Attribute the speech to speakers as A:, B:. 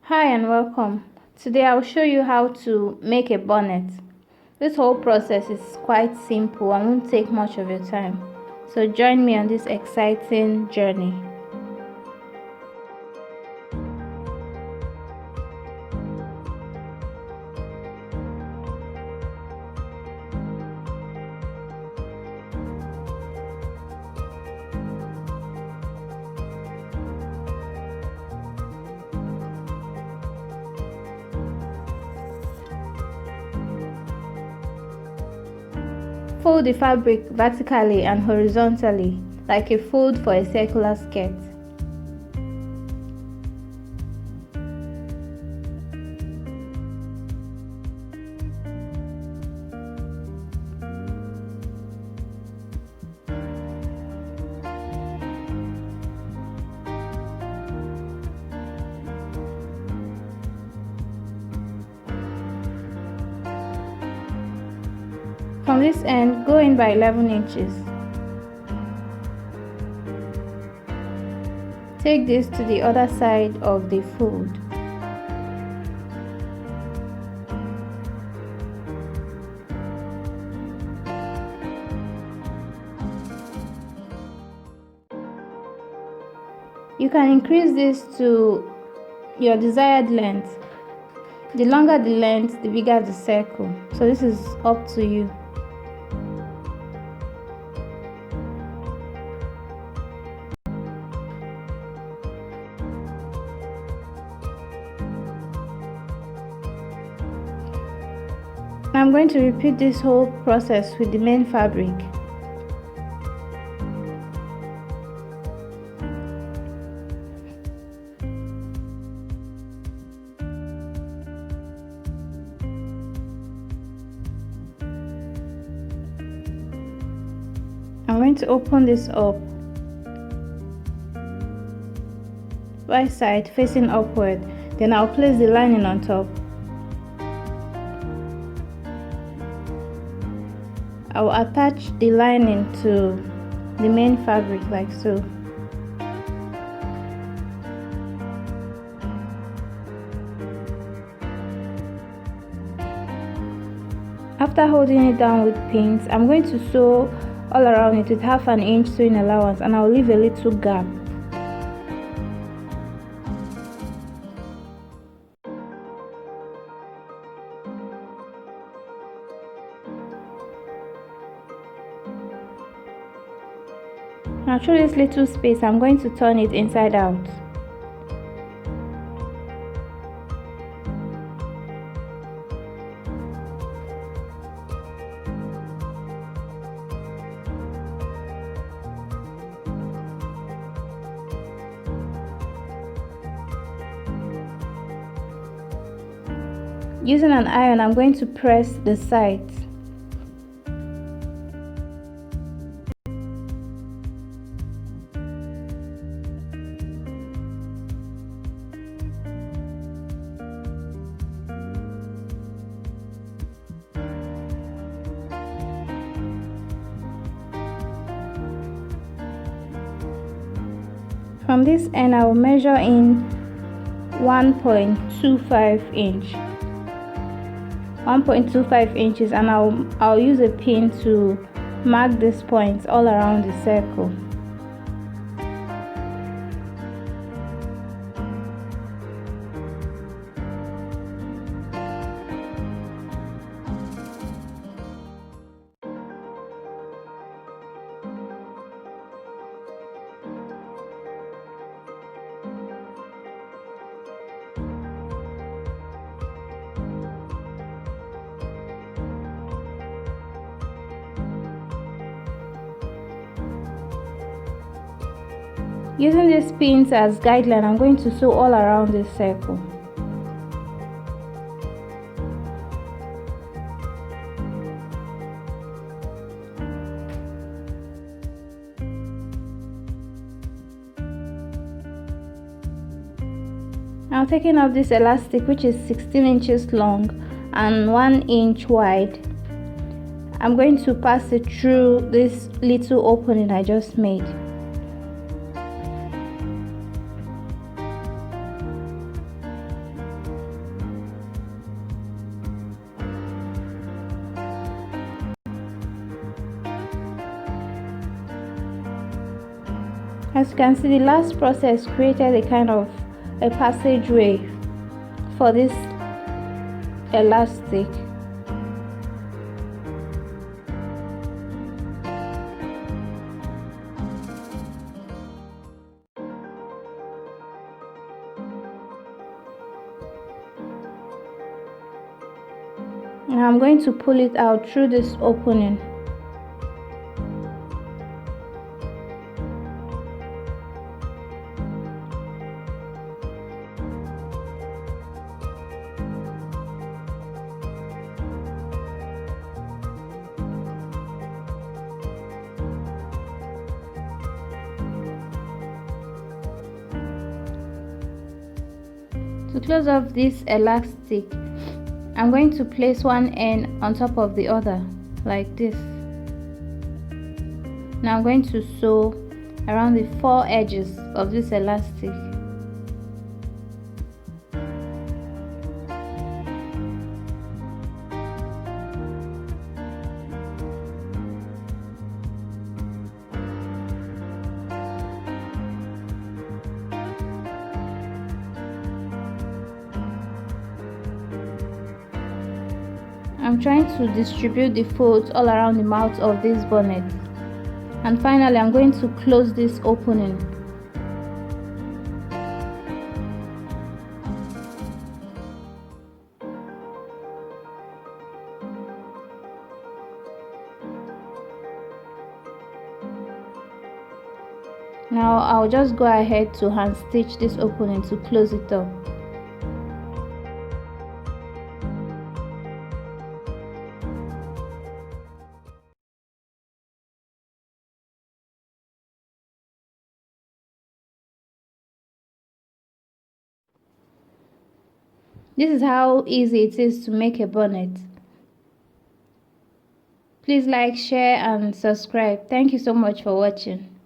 A: Hi and welcome. Today I'll show you how to make a bonnet. This whole process is quite simple and won't take much of your time. So join me on this exciting journey. Fold the fabric vertically and horizontally, like a fold for a circular skirt. From this end, go in by 11 inches. Take this to the other side of the fold. You can increase this to your desired length. The longer the length, the bigger the circle. So this is up to you. I'm going to repeat this whole process with the main fabric. I'm going to open this up, right side facing upward, then I'll place the lining on top. I will attach the lining to the main fabric like so. After holding it down with pins, I'm going to sew all around it with 1/2 inch sewing allowance, and I'll leave a little gap. Now through this little space, I'm going to turn it inside out. Using an iron, I'm going to press the sides. From this end, I will measure in 1.25 inch. 1.25 inches, and I'll use a pin to mark these points all around the circle. Using these pins as guideline, I'm going to sew all around this circle. Now taking off this elastic, which is 16 inches long and 1 inch wide, I'm going to pass it through this little opening I just made. As you can see, the last process created a kind of a passageway for this elastic. Now I'm going to pull it out through this opening. To close off this elastic, I'm going to place one end on top of the other like this. Now I'm going to sew around the 4 edges of this elastic. I'm trying to distribute the folds all around the mouth of this bonnet. And finally, I'm going to close this opening. Now I'll just go ahead to hand stitch this opening to close it up. This is how easy it is to make a bonnet. Please like, share and subscribe. Thank you so much for watching.